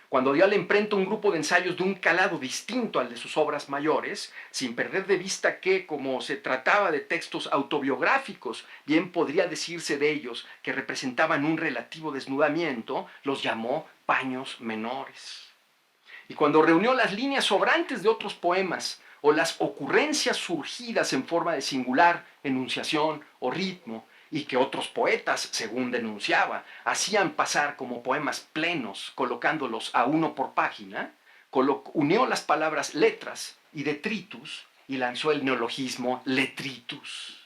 Cuando dio a la imprenta un grupo de ensayos de un calado distinto al de sus obras mayores, sin perder de vista que, como se trataba de textos autobiográficos, bien podría decirse de ellos que representaban un relativo desnudamiento, los llamó paños menores. Y cuando reunió las líneas sobrantes de otros poemas, o las ocurrencias surgidas en forma de singular enunciación o ritmo, y que otros poetas, según denunciaba, hacían pasar como poemas plenos, colocándolos a uno por página, unió las palabras letras y detritus y lanzó el neologismo letritus.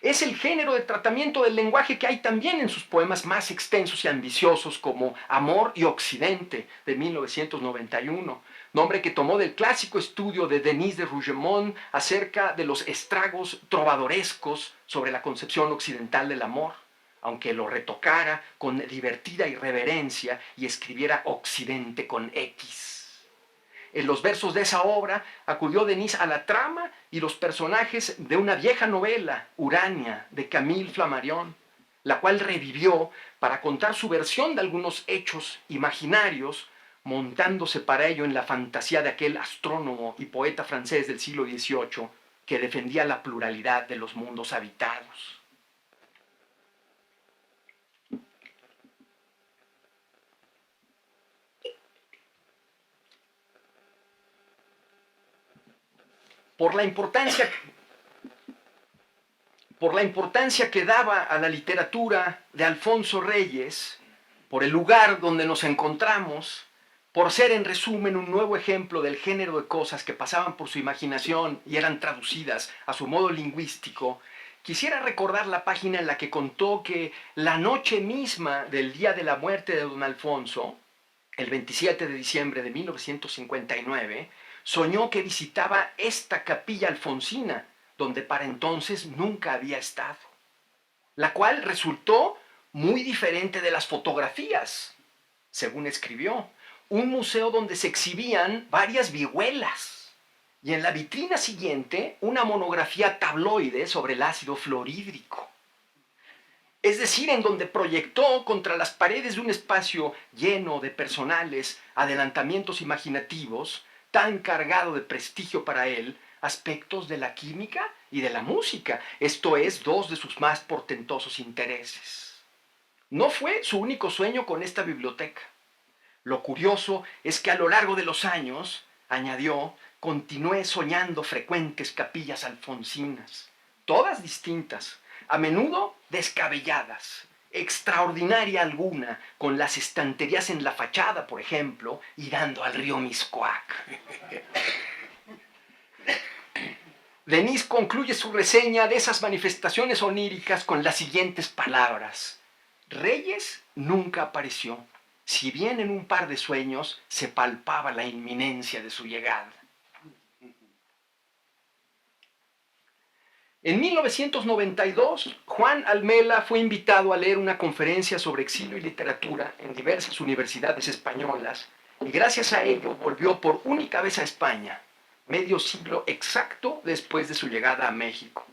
Es el género de tratamiento del lenguaje que hay también en sus poemas más extensos y ambiciosos como Amor y Occidente, de 1991, nombre que tomó del clásico estudio de Denis de Rougemont acerca de los estragos trovadorescos sobre la concepción occidental del amor, aunque lo retocara con divertida irreverencia y escribiera Occidente con X. En los versos de esa obra acudió Denis a la trama y los personajes de una vieja novela, Urania, de Camille Flammarion, la cual revivió para contar su versión de algunos hechos imaginarios, montándose para ello en la fantasía de aquel astrónomo y poeta francés del siglo XVIII que defendía la pluralidad de los mundos habitados. Por la importancia que daba a la literatura de Alfonso Reyes, por el lugar donde nos encontramos, por ser en resumen un nuevo ejemplo del género de cosas que pasaban por su imaginación y eran traducidas a su modo lingüístico, quisiera recordar la página en la que contó que la noche misma del día de la muerte de don Alfonso, el 27 de diciembre de 1959, soñó que visitaba esta capilla alfonsina, donde para entonces nunca había estado, la cual resultó muy diferente de las fotografías, según escribió, un museo donde se exhibían varias vihuelas, y en la vitrina siguiente una monografía tabloide sobre el ácido fluorhídrico. Es decir, en donde proyectó contra las paredes de un espacio lleno de personales adelantamientos imaginativos, tan cargado de prestigio para él, aspectos de la química y de la música, esto es, dos de sus más portentosos intereses. No fue su único sueño con esta biblioteca. Lo curioso es que a lo largo de los años, añadió, continué soñando frecuentes capillas alfonsinas, todas distintas, a menudo descabelladas, extraordinaria alguna, con las estanterías en la fachada, por ejemplo, y dando al río Mixcoac. Denis concluye su reseña de esas manifestaciones oníricas con las siguientes palabras: Reyes nunca apareció, si bien en un par de sueños se palpaba la inminencia de su llegada. En 1992, Juan Almela fue invitado a leer una conferencia sobre exilio y literatura en diversas universidades españolas y gracias a ello volvió por única vez a España, medio siglo exacto después de su llegada a México.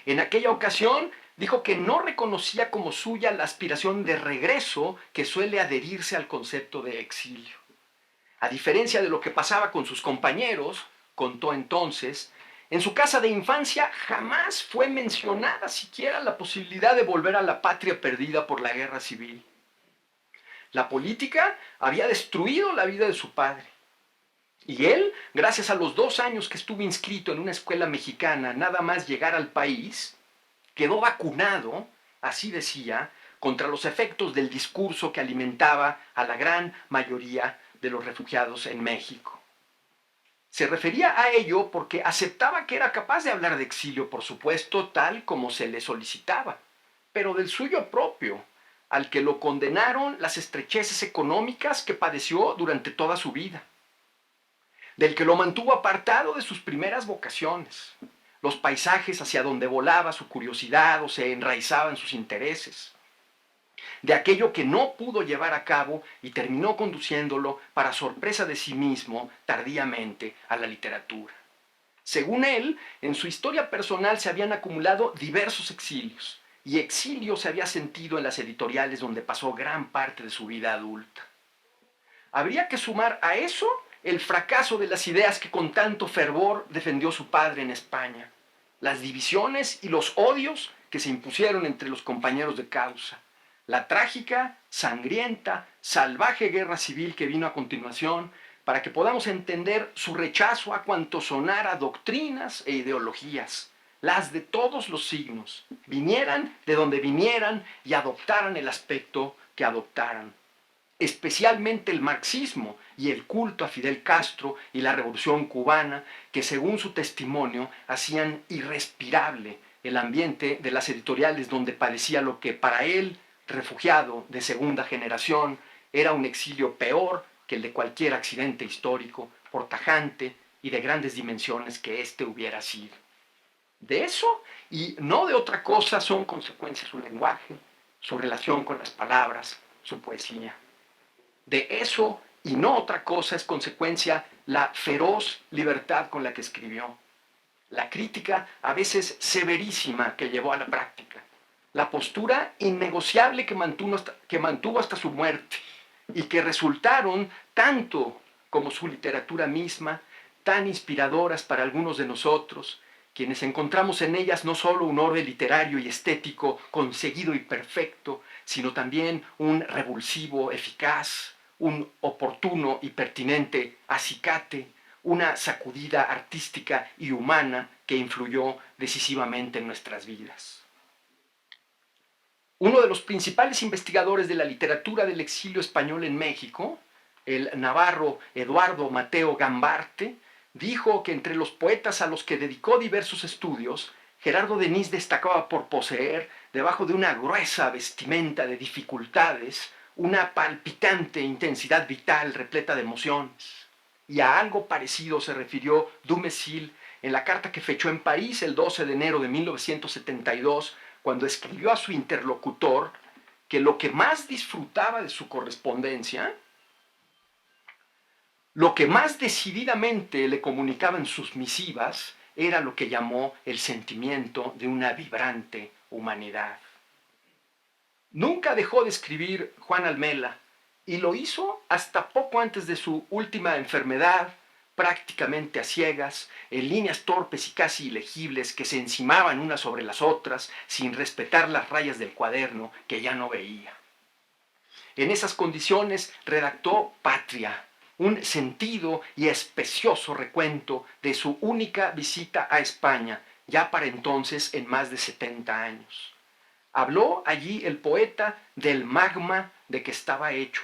En aquella ocasión dijo que no reconocía como suya la aspiración de regreso que suele adherirse al concepto de exilio. A diferencia de lo que pasaba con sus compañeros, contó entonces, en su casa de infancia jamás fue mencionada siquiera la posibilidad de volver a la patria perdida por la guerra civil. La política había destruido la vida de su padre. Y él, gracias a los 2 años que estuvo inscrito en una escuela mexicana, nada más llegar al país, quedó vacunado, así decía, contra los efectos del discurso que alimentaba a la gran mayoría de los refugiados en México. Se refería a ello porque aceptaba que era capaz de hablar de exilio, por supuesto, tal como se le solicitaba, pero del suyo propio, al que lo condenaron las estrecheces económicas que padeció durante toda su vida, del que lo mantuvo apartado de sus primeras vocaciones, los paisajes hacia donde volaba su curiosidad o se enraizaban sus intereses, de aquello que no pudo llevar a cabo y terminó conduciéndolo, para sorpresa de sí mismo, tardíamente, a la literatura. Según él, en su historia personal se habían acumulado diversos exilios, y exilio se había sentido en las editoriales donde pasó gran parte de su vida adulta. Habría que sumar a eso el fracaso de las ideas que con tanto fervor defendió su padre en España, las divisiones y los odios que se impusieron entre los compañeros de causa, la trágica, sangrienta, salvaje guerra civil que vino a continuación, para que podamos entender su rechazo a cuanto sonara doctrinas e ideologías, las de todos los signos, vinieran de donde vinieran y adoptaran el aspecto que adoptaran. Especialmente el marxismo y el culto a Fidel Castro y la Revolución Cubana, que según su testimonio hacían irrespirable el ambiente de las editoriales donde padecía lo que para él, refugiado de segunda generación, era un exilio peor que el de cualquier accidente histórico, por tajante y de grandes dimensiones que éste hubiera sido. De eso y no de otra cosa son consecuencias su lenguaje, su relación con las palabras, su poesía. De eso y no otra cosa es consecuencia la feroz libertad con la que escribió, la crítica a veces severísima que llevó a la práctica, la postura innegociable que mantuvo hasta su muerte y que resultaron, tanto como su literatura misma, tan inspiradoras para algunos de nosotros, quienes encontramos en ellas no solo un orden literario y estético conseguido y perfecto, sino también un revulsivo eficaz, un oportuno y pertinente acicate, una sacudida artística y humana que influyó decisivamente en nuestras vidas. Uno de los principales investigadores de la literatura del exilio español en México, el navarro Eduardo Mateo Gambarte, dijo que entre los poetas a los que dedicó diversos estudios, Gerardo Denis destacaba por poseer, debajo de una gruesa vestimenta de dificultades, una palpitante intensidad vital repleta de emociones. Y a algo parecido se refirió Dumézil en la carta que fechó en París el 12 de enero de 1972, cuando escribió a su interlocutor que lo que más disfrutaba de su correspondencia, lo que más decididamente le comunicaba en sus misivas, era lo que llamó el sentimiento de una vibrante humanidad. Nunca dejó de escribir Juan Almela, y lo hizo hasta poco antes de su última enfermedad, prácticamente a ciegas, en líneas torpes y casi ilegibles que se encimaban unas sobre las otras, sin respetar las rayas del cuaderno que ya no veía. En esas condiciones redactó Patria, un sentido y especioso recuento de su única visita a España, ya para entonces en más de 70 años. Habló allí el poeta del magma de que estaba hecho,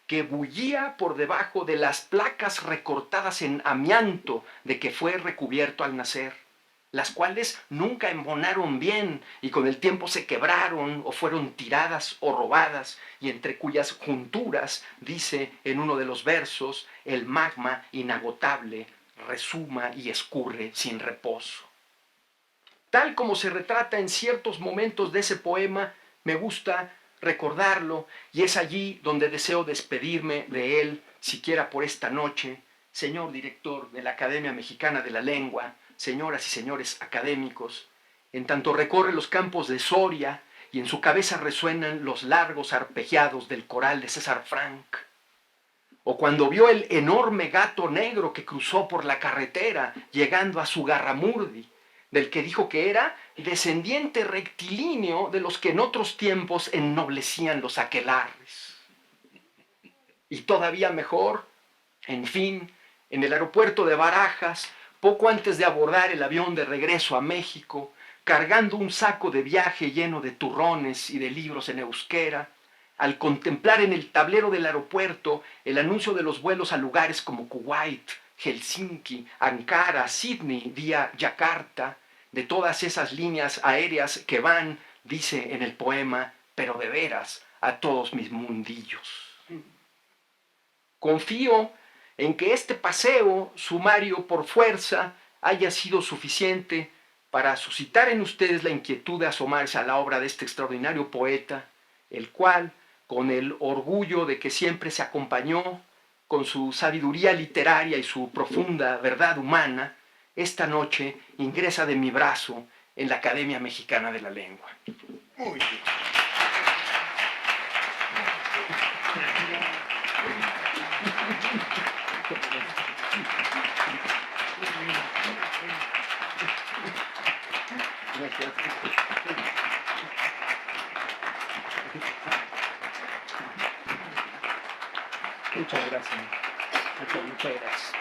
que bullía por debajo de las placas recortadas en amianto de que fue recubierto al nacer, las cuales nunca embonaron bien y con el tiempo se quebraron o fueron tiradas o robadas, y entre cuyas junturas, dice en uno de los versos, el magma inagotable resuma y escurre sin reposo. Tal como se retrata en ciertos momentos de ese poema, me gusta recordarlo, y es allí donde deseo despedirme de él, siquiera por esta noche. Señor director de la Academia Mexicana de la Lengua, señoras y señores académicos, en tanto recorre los campos de Soria y en su cabeza resuenan los largos arpegiados del coral de César Franck, o cuando vio el enorme gato negro que cruzó por la carretera llegando a Zugarramurdi, del que dijo que era descendiente rectilíneo de los que en otros tiempos ennoblecían los aquelarres. Y todavía mejor, en fin, en el aeropuerto de Barajas, poco antes de abordar el avión de regreso a México, cargando un saco de viaje lleno de turrones y de libros en euskera, al contemplar en el tablero del aeropuerto el anuncio de los vuelos a lugares como Kuwait, Helsinki, Ankara, Sydney, vía Yakarta, de todas esas líneas aéreas que van, dice en el poema, pero de veras, a todos mis mundillos. Confío en que este paseo sumario por fuerza haya sido suficiente para suscitar en ustedes la inquietud de asomarse a la obra de este extraordinario poeta, el cual, con el orgullo de que siempre se acompañó, con su sabiduría literaria y su profunda verdad humana, esta noche ingresa de mi brazo en la Academia Mexicana de la Lengua. Muy bien. Muchas gracias. Muchas gracias.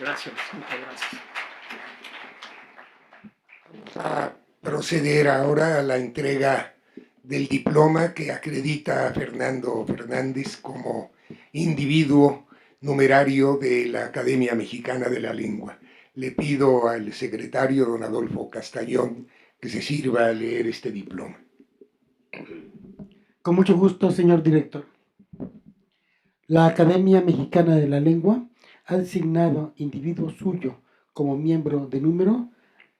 Gracias, muchas gracias. A proceder ahora a la entrega del diploma que acredita a Fernando Fernández como individuo numerario de la Academia Mexicana de la Lengua. Le pido al secretario, don Adolfo Castañón, que se sirva a leer este diploma. Con mucho gusto, señor director. La Academia Mexicana de la Lengua ha designado individuo suyo como miembro de número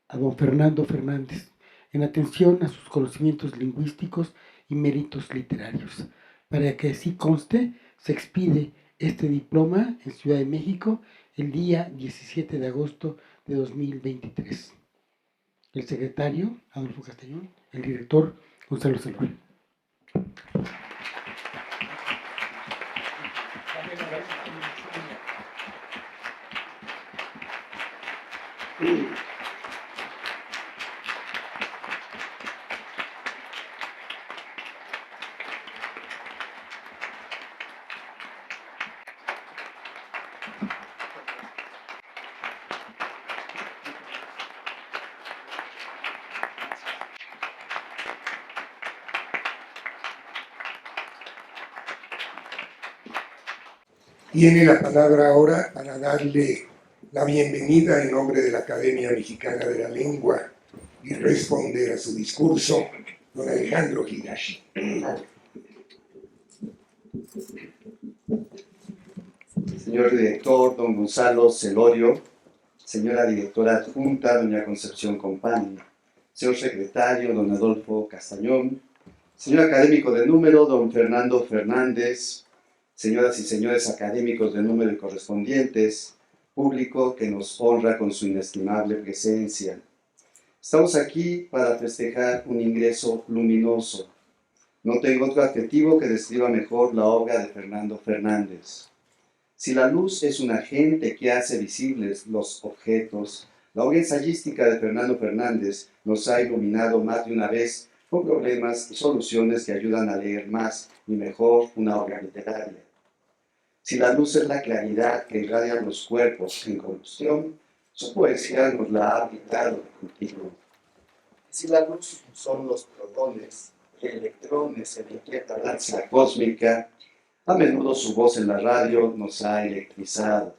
a don Fernando Fernández, en atención a sus conocimientos lingüísticos y méritos literarios. Para que así conste, se expide este diploma en Ciudad de México el día 17 de agosto de 2023. El secretario, Adolfo Castañón, el director, Gonzalo Salón. Tiene la palabra ahora para darle la bienvenida en nombre de la Academia Mexicana de la Lengua y responder a su discurso, don Alejandro Higashi. Señor director, don Gonzalo Celorio, señora directora adjunta, doña Concepción Compani, señor secretario, don Adolfo Castañón, señor académico de número, don Fernando Fernández, señoras y señores académicos de número y correspondientes, público que nos honra con su inestimable presencia. Estamos aquí para festejar un ingreso luminoso. No tengo otro adjetivo que describa mejor la obra de Fernando Fernández. Si la luz es un agente que hace visibles los objetos, la obra ensayística de Fernando Fernández nos ha iluminado más de una vez con problemas y soluciones que ayudan a leer más y mejor una obra literaria. Si la luz es la claridad que irradia los cuerpos en combustión, su poesía nos la ha brindado contigo. Si la luz son los protones y electrones en la inquieta danza cósmica, a menudo su voz en la radio nos ha electrizado.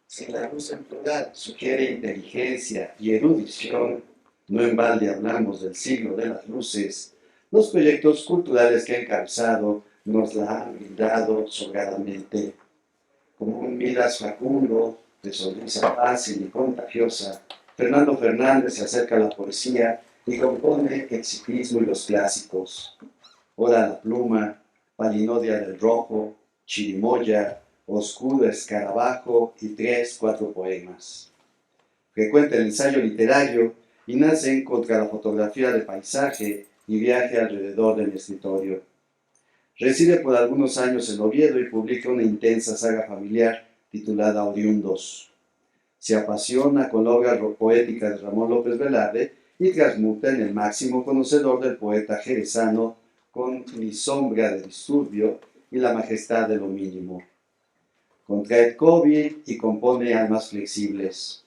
Si la luz en plural sugiere inteligencia y erudición, no en balde hablamos del siglo de las luces, los proyectos culturales que ha encabezado nos la han brindado sobradamente. Como un Midas facundo, de sonrisa fácil y contagiosa, Fernando Fernández se acerca a la poesía y compone el ciclismo y los clásicos. Oda a la pluma, Palinodia del Rojo, Chirimoya, Oscuro Escarabajo y 3-4 poemas. Frecuenta el ensayo literario y nace contra la fotografía de paisaje y viaje alrededor del escritorio. Reside por algunos años en Oviedo y publica una intensa saga familiar titulada Oriundos. Se apasiona con la obra poética de Ramón López Velarde y transmuta en el máximo conocedor del poeta jerezano con Mi sombra de disturbio y La majestad de lo mínimo. Contrae COVID y compone Almas flexibles.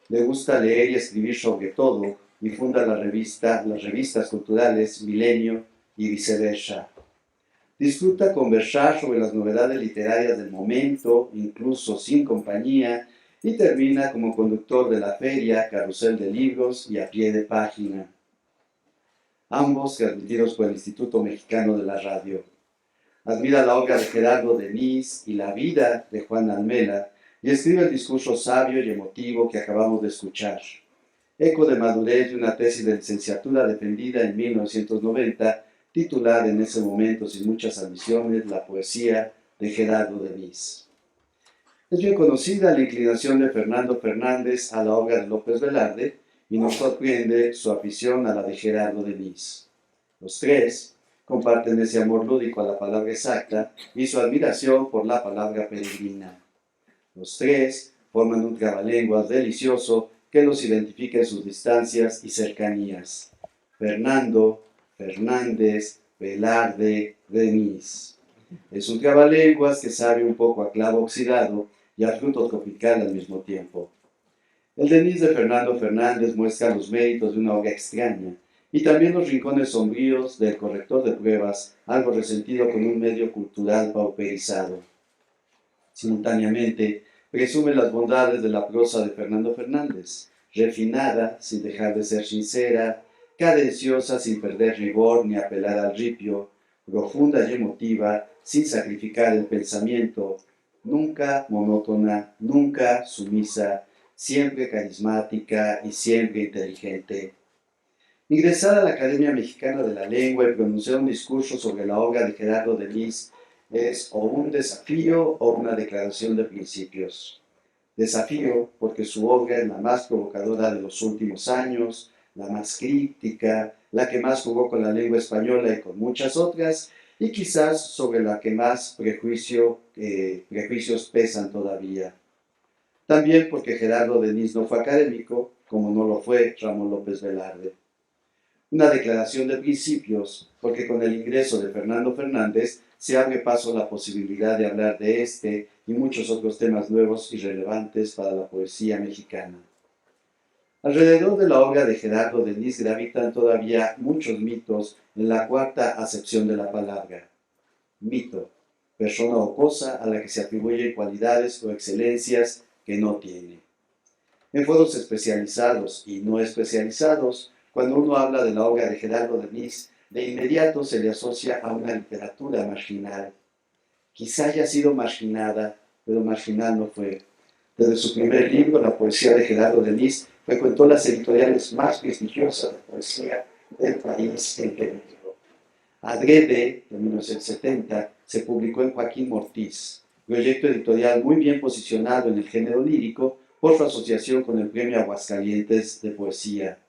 Le gusta leer y escribir sobre todo y funda las revistas culturales Milenio y Viceversa. Disfruta conversar sobre las novedades literarias del momento, incluso sin compañía, y termina como conductor de la feria Carrusel de Libros y A Pie de Página. Ambos transmitidos por el Instituto Mexicano de la Radio. Admira la obra de Gerardo Denis y la vida de Juan Almela y escribe el discurso sabio y emotivo que acabamos de escuchar. Eco de madurez de una tesis de licenciatura defendida en 1990, titulada en ese momento sin muchas ambiciones, La poesía de Gerardo Denis. Es bien conocida la inclinación de Fernando Fernández a la obra de López Velarde y nos sorprende su afición a la de Gerardo Denis. Los tres comparten ese amor lúdico a la palabra exacta y su admiración por la palabra peregrina. Los tres forman un trabalenguas delicioso que los identifica en sus distancias y cercanías. Fernando, Fernández, Velarde, Denis. Es un trabalenguas que sabe un poco a clavo oxidado y a fruto tropical al mismo tiempo. El Denis de Fernando Fernández muestra los méritos de una obra extraña y también los rincones sombríos del corrector de pruebas, algo resentido con un medio cultural pauperizado. Simultáneamente, presume las bondades de la prosa de Fernando Fernández, refinada sin dejar de ser sincera, cadenciosa sin perder rigor ni apelar al ripio, profunda y emotiva sin sacrificar el pensamiento, nunca monótona, nunca sumisa, siempre carismática y siempre inteligente. Ingresar a la Academia Mexicana de la Lengua y pronunciar un discurso sobre la obra de Gerardo Denis es o un desafío o una declaración de principios. Desafío porque su obra es la más provocadora de los últimos años, la más crítica, la que más jugó con la lengua española y con muchas otras, y quizás sobre la que más prejuicios pesan todavía. También porque Gerardo Denis no fue académico, como no lo fue Ramón López Velarde. Una declaración de principios, porque con el ingreso de Fernando Fernández se abre paso a la posibilidad de hablar de este y muchos otros temas nuevos y relevantes para la poesía mexicana. Alrededor de la obra de Gerardo Denis gravitan todavía muchos mitos en la cuarta acepción de la palabra. Mito, persona o cosa a la que se atribuyen cualidades o excelencias que no tiene. En foros especializados y no especializados, cuando uno habla de la obra de Gerardo Denis, de inmediato se le asocia a una literatura marginal. Quizá haya sido marginada, pero marginal no fue. Desde su primer libro, La poesía de Gerardo Denis, frecuentó las editoriales más prestigiosas de poesía del país en que vivió. Adrede, de 1970, se publicó en Joaquín Mortiz, proyecto editorial muy bien posicionado en el género lírico por su asociación con el Premio Aguascalientes de Poesía.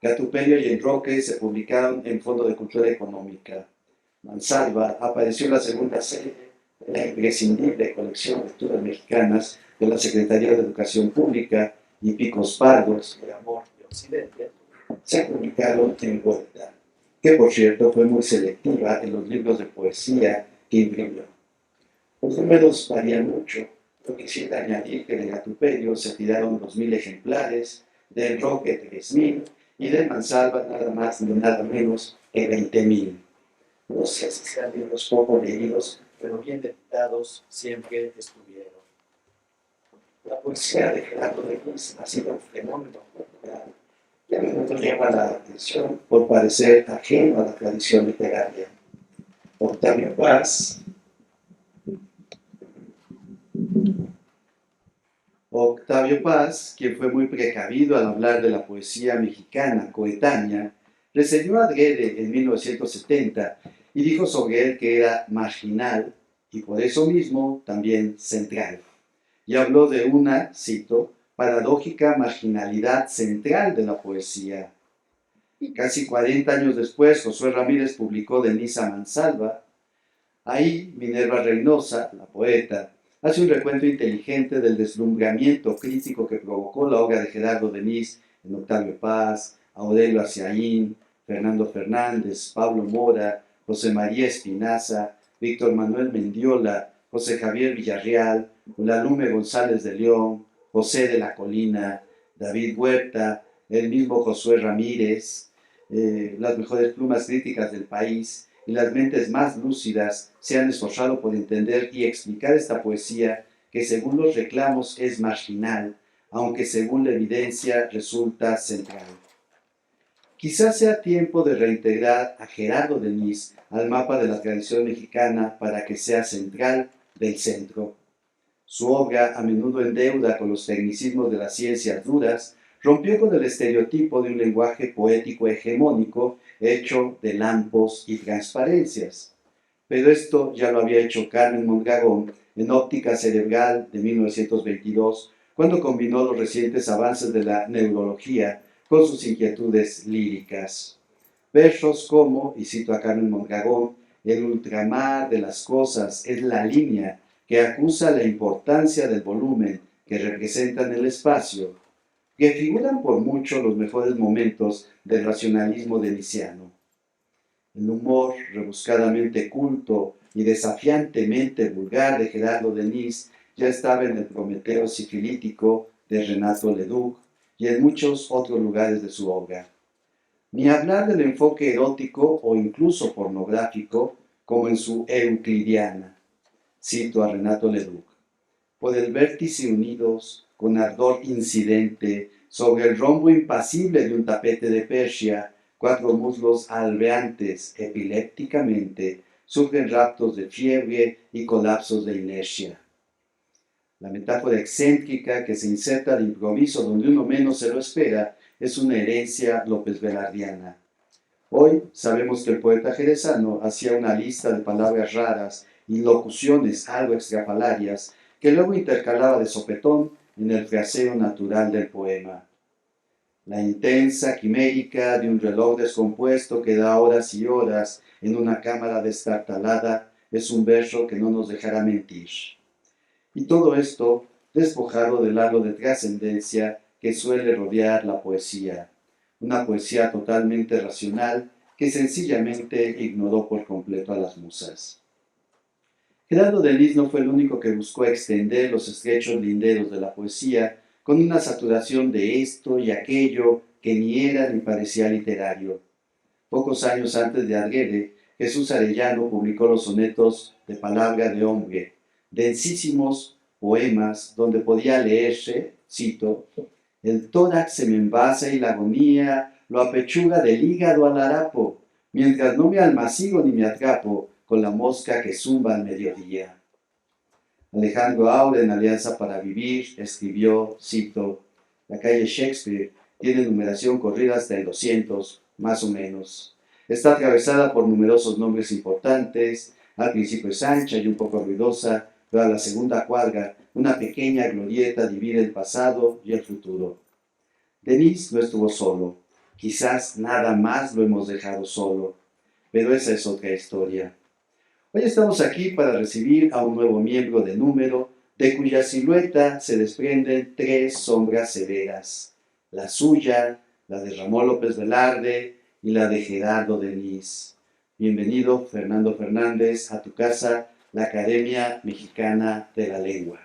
Gatuperio y Enroque se publicaron en Fondo de Cultura Económica. Mansalva apareció en la segunda serie de la imprescindible colección de lecturas mexicanas de la Secretaría de Educación Pública, y Picos Pardos, El amor de Occidente, se publicaron en Vuelta, que por cierto fue muy selectiva en los libros de poesía que imprimió. Los números varían mucho, pero quisiera añadir que de Gatuperio se tiraron 2.000 ejemplares, de Enroque 3.000, y de Mansalva nada más ni nada menos que 20.000. No sé si sean libros poco leídos, pero bien editados siempre estuvieron. La poesía de Gerardo Denis ha sido un fenómeno cultural que a menudo llama la atención por parecer ajeno a la tradición literaria. Octavio Paz, quien fue muy precavido al hablar de la poesía mexicana coetánea, reseñó a Adrede en 1970 y dijo sobre él que era marginal y por eso mismo también central. Y habló de una, cito, paradójica marginalidad central de la poesía. Y casi 40 años después, Josué Ramírez publicó Denis a Mansalva. Ahí, Minerva Reynosa, la poeta, hace un recuento inteligente del deslumbramiento crítico que provocó la obra de Gerardo Denis en Octavio Paz, Aurelio Aciaín, Fernando Fernández, Pablo Mora, José María Espinaza, Víctor Manuel Mendiola, José Javier Villarreal, Ulalume González de León, José de la Colina, David Huerta, el mismo Josué Ramírez, las mejores plumas críticas del país y las mentes más lúcidas se han esforzado por entender y explicar esta poesía que según los reclamos es marginal, aunque según la evidencia resulta central. Quizás sea tiempo de reintegrar a Gerardo Denis al mapa de la tradición mexicana para que sea central del centro. Su obra, a menudo en deuda con los tecnicismos de las ciencias duras, rompió con el estereotipo de un lenguaje poético hegemónico hecho de lampos y transparencias. Pero esto ya lo había hecho Carmen Mondragón en Óptica Cerebral de 1922, cuando combinó los recientes avances de la neurología con sus inquietudes líricas. Versos como, y cito a Carmen Mondragón, el ultramar de las cosas es la línea que acusa la importancia del volumen que representan el espacio, que figuran por mucho los mejores momentos del racionalismo denisiano. El humor rebuscadamente culto y desafiantemente vulgar de Gerardo Denis ya estaba en el Prometeo sifilítico de Renato Leduc y en muchos otros lugares de su obra. Ni hablar del enfoque erótico o incluso pornográfico como en su Euclidiana. Cito a Renato Leduc. Por el vértice unidos, con ardor incidente, sobre el rombo impasible de un tapete de Persia, 4 muslos albeantes epilépticamente sufren raptos de fiebre y colapsos de inercia. La metáfora excéntrica que se inserta de improviso donde uno menos se lo espera es una herencia López Velardiana. Hoy sabemos que el poeta jerezano hacía una lista de palabras raras y locuciones algo extrafalarias que luego intercalaba de sopetón en el fraseo natural del poema. La intensa quimérica de un reloj descompuesto que da horas y horas en una cámara destartalada es un verso que no nos dejará mentir. Y todo esto despojado del halo de trascendencia que suele rodear la poesía, una poesía totalmente racional que sencillamente ignoró por completo a las musas. Gerardo Denis no fue el único que buscó extender los estrechos linderos de la poesía con una saturación de esto y aquello que ni era ni parecía literario. Pocos años antes de Arguede, Jesús Arellano publicó los sonetos de Palabra de Hombre, densísimos poemas donde podía leerse, cito, el tórax se me envasa y la agonía lo apechuga del hígado al harapo, mientras no me almacigo ni me atrapo con la mosca que zumba al mediodía. Alejandro Aure, en Alianza para Vivir, escribió, cito, la calle Shakespeare tiene numeración corrida hasta el 200, más o menos. Está atravesada por numerosos nombres importantes, al principio es ancha y un poco ruidosa, pero a la segunda cuadra una pequeña glorieta divide el pasado y el futuro. Denis no estuvo solo, quizás nada más lo hemos dejado solo, pero esa es otra historia. Hoy estamos aquí para recibir a un nuevo miembro de Número, de cuya silueta se desprenden 3 sombras severas, la suya, la de Ramón López Velarde y la de Gerardo Denis. Bienvenido, Fernando Fernández, a tu casa, la Academia Mexicana de la Lengua.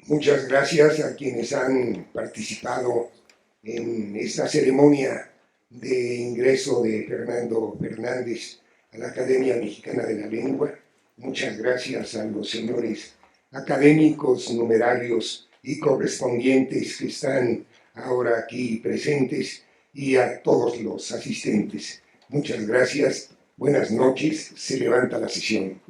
Muchas gracias a quienes han participado en esta ceremonia de ingreso de Fernando Fernández a la Academia Mexicana de la Lengua. Muchas gracias a los señores académicos, numerarios y correspondientes que están ahora aquí presentes y a todos los asistentes. Muchas gracias. Buenas noches. Se levanta la sesión.